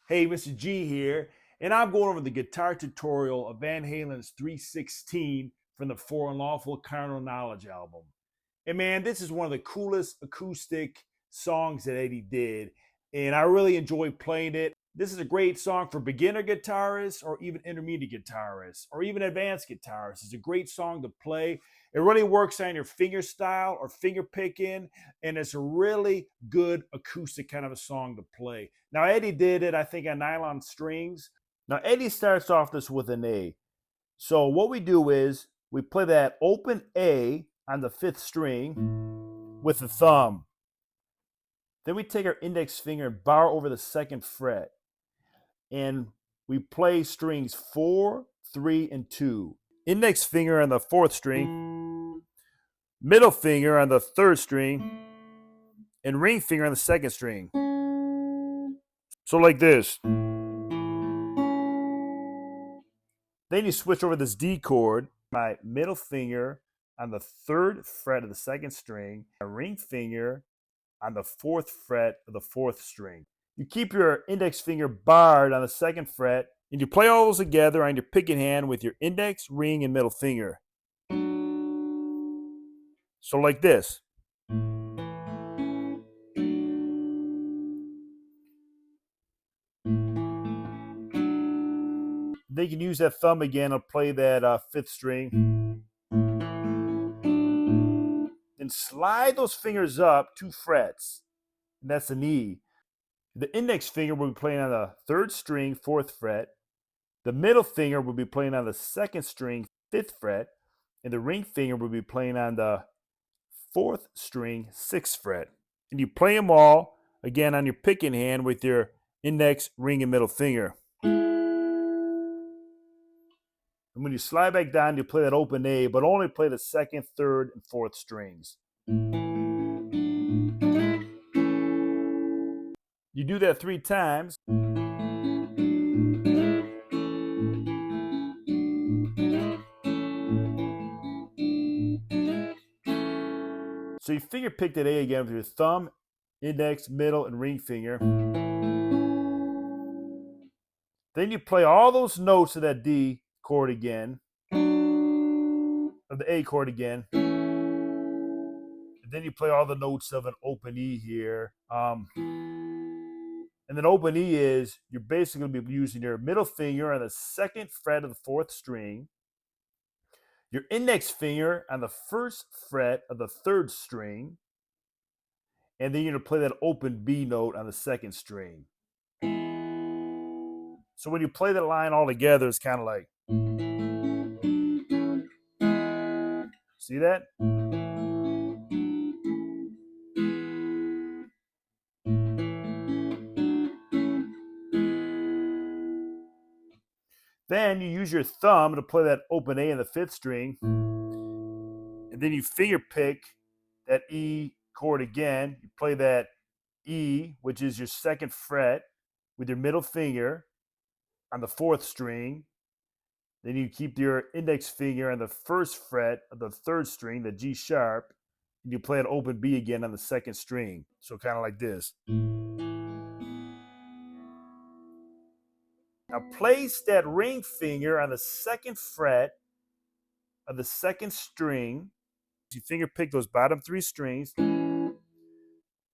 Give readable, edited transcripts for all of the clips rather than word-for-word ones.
Hey, Mr. G here, and I'm going over the guitar tutorial of Van Halen's 316 from the For Unlawful Carnal Knowledge album. And man, this is one of the coolest acoustic songs that Eddie did, and I really enjoy playing it. This is a great song for beginner guitarists or even intermediate guitarists or even advanced guitarists. It's a great song to play. It really works on your fingerstyle or finger picking, and it's a really good acoustic kind of a song to play. Now, Eddie did it, I think, on nylon strings. Now, Eddie starts off this with an A. So what we do is we play that open A on the fifth string with the thumb. Then we take our index finger and bar over the second fret. And we play strings 4, 3, and 2. Index finger on the fourth string, middle finger on the third string, and ring finger on the second string. So like this. Then you switch over this D chord, my middle finger on the third fret of the second string, a ring finger on the fourth fret of the fourth string. You keep your index finger barred on the second fret, and you play all those together on your picking hand with your index, ring, and middle finger. So like this. Then you can use that thumb again to play that fifth string. Then slide those fingers up 2 frets, and that's an E. The index finger will be playing on the third string, fourth fret. The middle finger will be playing on the second string, fifth fret. And the ring finger will be playing on the fourth string, sixth fret. And you play them all, again, on your picking hand with your index, ring, and middle finger. And when you slide back down, you play that open A, but only play the second, third, and fourth strings. You do that 3 times. So you finger pick that A again with your thumb, index, middle, and ring finger. Then you play all those notes of that D chord again, of the A chord again. And then you play all the notes of an open E here. And then open E is, you're basically going to be using your middle finger on the second fret of the fourth string, your index finger on the first fret of the third string, and then you're going to play that open B note on the second string. So when you play that line all together, it's kind of like, see that? Then you use your thumb to play that open A in the fifth string, and then you finger pick that E chord again. You play that E, which is your second fret, with your middle finger on the fourth string. Then you keep your index finger on the first fret of the third string, the G sharp, and you play an open B again on the second string. So kind of like this. Now place that ring finger on the second fret of the second string. You finger pick those bottom 3 strings. Then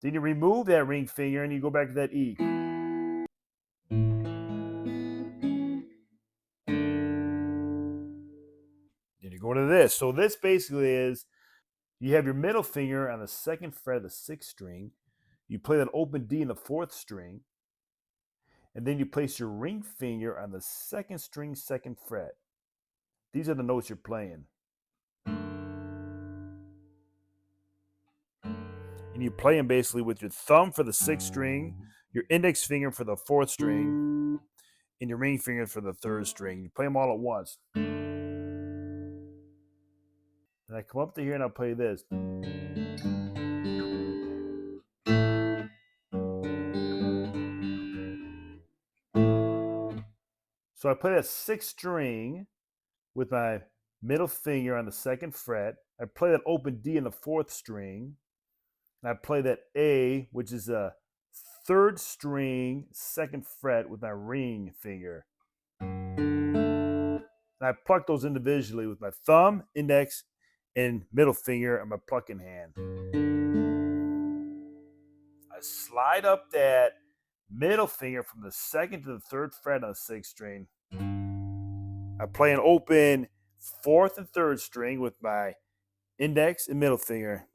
you remove that ring finger and you go back to that E. Then you go to this. So this basically is, you have your middle finger on the second fret of the sixth string. You play that open D in the fourth string. And then you place your ring finger on the second string, second fret. These are the notes you're playing. And you play them basically with your thumb for the sixth string, your index finger for the fourth string, and your ring finger for the third string. You play them all at once. And I come up to here and I'll play this. So I play that sixth string with my middle finger on the second fret. I play that open D in the fourth string. And I play that A, which is a third string, second fret with my ring finger. And I pluck those individually with my thumb, index, and middle finger and my plucking hand. I slide up that middle finger from the second to the third fret on the sixth string. I play an open fourth and third string with my index and middle finger.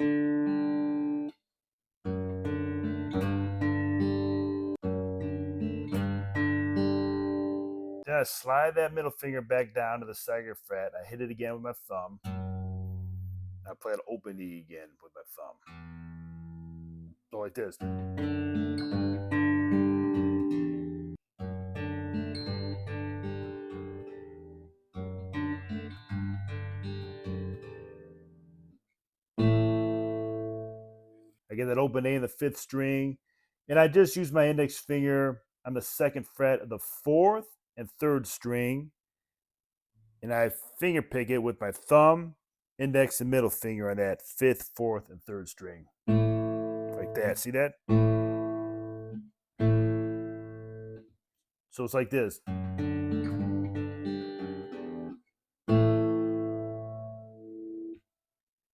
Then I slide that middle finger back down to the second fret. I hit it again with my thumb. I play an open E again with my thumb. So like this. I get that open A in the fifth string, and I just use my index finger on the second fret of the fourth and third string, and I finger pick it with my thumb, index, and middle finger on that fifth, fourth, and third string. Like that. See that? So it's like this.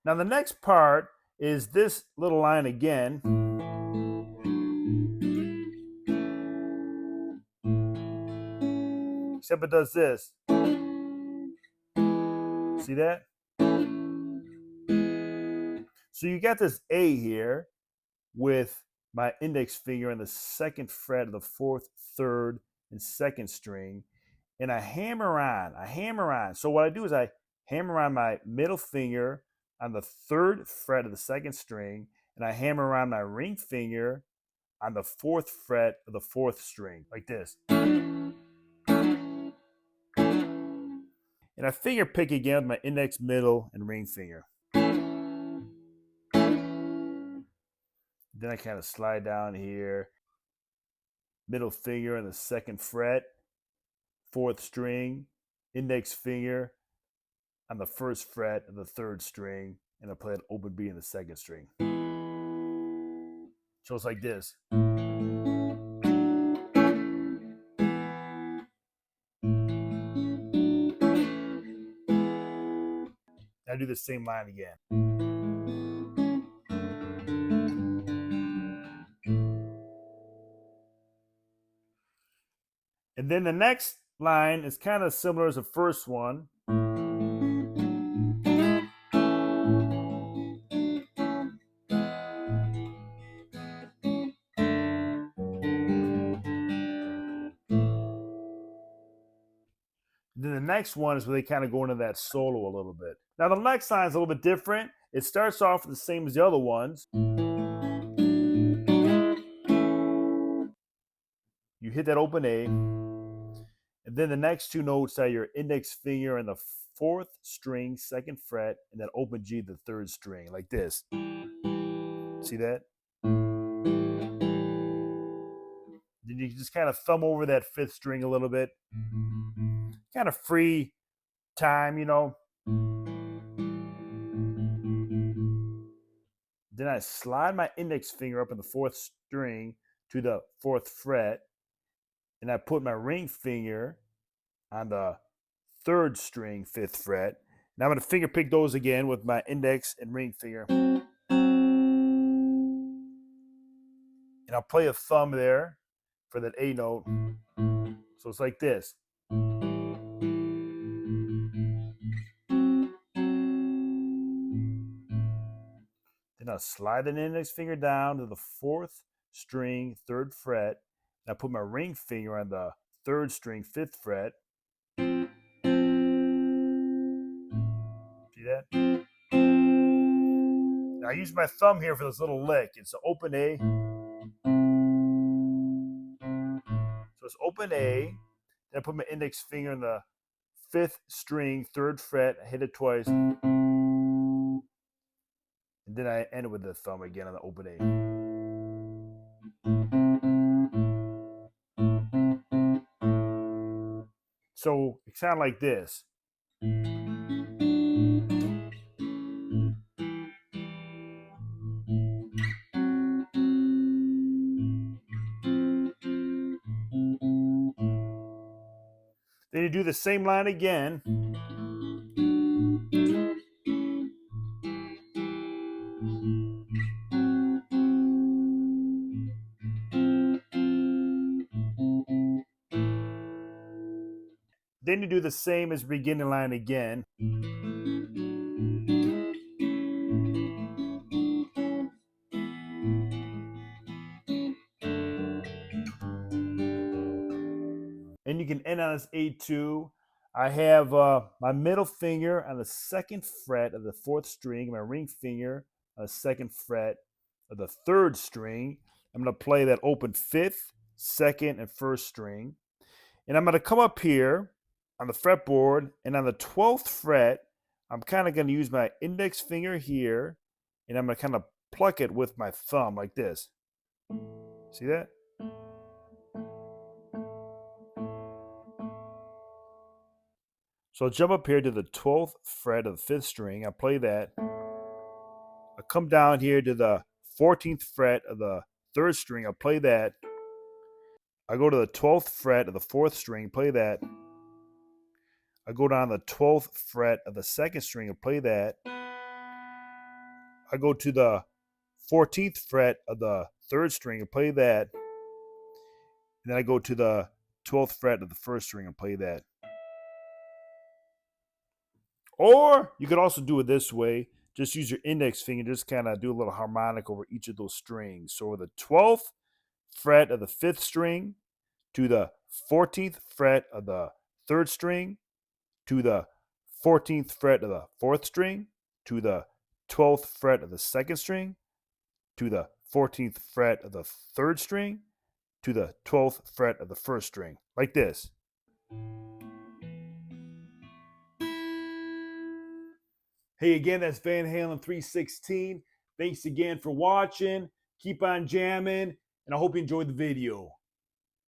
Now the next part is this little line again. Except it does this. See that? So you got this A here with my index finger on the second fret of the fourth, third, and second string, and I hammer on. So what I do is I hammer on my middle finger on the third fret of the second string, and I hammer on my ring finger on the fourth fret of the fourth string, like this. And I finger pick again with my index, middle, and ring finger. Then I kind of slide down here, middle finger on the second fret, fourth string, index finger on the first fret of the third string, and I play an open B in the second string. So it's like this. I do the same line again. And then the next line is kind of similar as the first one. Then the next one is where they kind of go into that solo a little bit. Now the next line is a little bit different. It starts off the same as the other ones. You hit that open A, and then the next two notes are your index finger and the fourth string, second fret, and then open G, the third string, like this. See that? Then you just kind of thumb over that fifth string a little bit. Kind of free time, you know. Then I slide my index finger up in the fourth string to the fourth fret, and I put my ring finger on the third string, fifth fret. Now I'm going to finger pick those again with my index and ring finger. And I'll play a thumb there for that A note. So it's like this. Then I'll slide an index finger down to the fourth string, third fret. And I put my ring finger on the third string, fifth fret. See that? Now I use my thumb here for this little lick. It's an open A. So it's open A. Then I put my index finger on the fifth string, third fret. I hit it twice. And then I end it with the thumb again on the open A. So it sounds like this. you do the same line again. Then you do the same as beginning line again. And you can end on this A2. I have my middle finger on the 2nd fret of the 4th string, my ring finger on the 2nd fret of the 3rd string. I'm going to play that open 5th, 2nd, and 1st string. And I'm going to come up here on the fretboard, and on the 12th fret, I'm kind of going to use my index finger here, and I'm going to kind of pluck it with my thumb like this. See that? So I'll jump up here to the 12th fret of the 5th string. I play that. I come down here to the 14th fret of the 3rd string. I play that. I go to the 12th fret of the 4th string. Play that. I go down to the 12th fret of the 2nd string and play that. I go to the 14th fret of the 3rd string and play that. And then I go to the 12th fret of the 1st string and play that. Or you could also do it this way. Just use your index finger, just kind of do a little harmonic over each of those strings. So the 12th fret of the 5th string to the 14th fret of the 3rd string to the 14th fret of the 4th string to the 12th fret of the 2nd string to the 14th fret of the 3rd string to the 12th fret of the 1st string, like this. Hey, again, that's Van Halen 316. Thanks again for watching. Keep on jamming, and I hope you enjoyed the video.